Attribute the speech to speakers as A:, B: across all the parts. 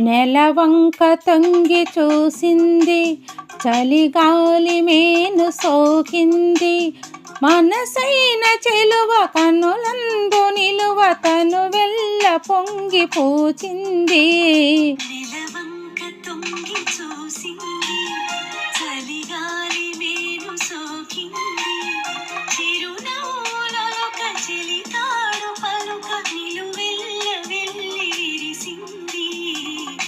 A: నెలవంక తొంగి చూసింది, చలిగాలి మేను సోకింది. మనసైన చెలువ కనులందు నిలువ తను వెళ్ళ పొంగి పూచింది.
B: నెలవంక తొంగి చూసింది, చలిగాలి మేను సోకింది. చిరునవ్వులొక చెలితాడు పలుక నిలువెల్ల వెళ్ళి విరిసింది.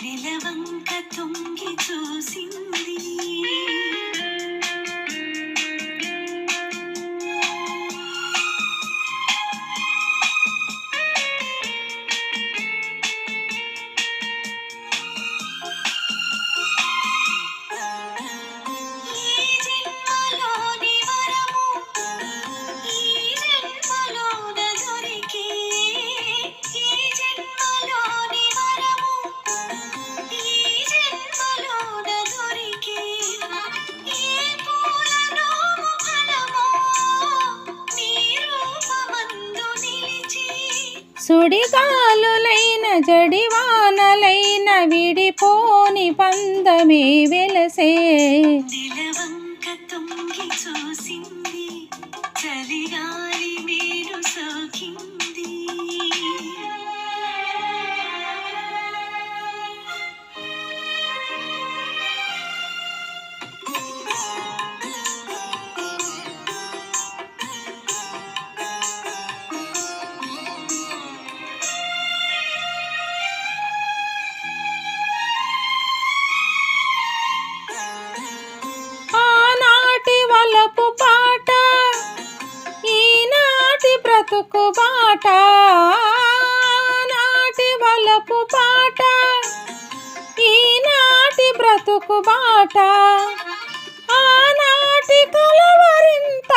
B: నెలవంక తొంగి చూసింది.
A: సుడిగాలులైన జడివానలైన విడిపోని పందమే వెలసే.
B: నెలవంక తొంగి చూసింది, చలిగాలి మేను సోకింది.
A: వలపు పాట ఈనాటి బ్రతుకు బాట, నాటి వలపు పాట ఈనాటి బ్రతుకు బాట. ఆనాటి కలవరింత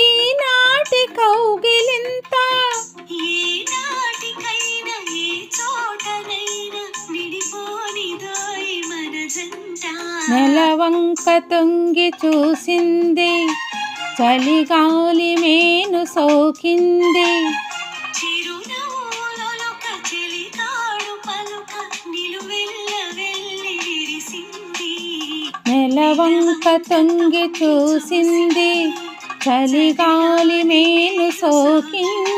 A: ఈనాటి కౌగిలింత.
B: ఏనాటికైనా ఏ చోటనైనా విడిపోనిదాయి మన జంట.
A: నెలవంక తొంగి చూసింది, చలిగాలి మేను సోకింది.
B: చిరునవ్వులొక చెలితాడు పలుక నిలువెల్ల వెళ్ళి విరిసింది.
A: నెలవంక తొంగి చూసింది, చలిగాలి మేను సోకింది.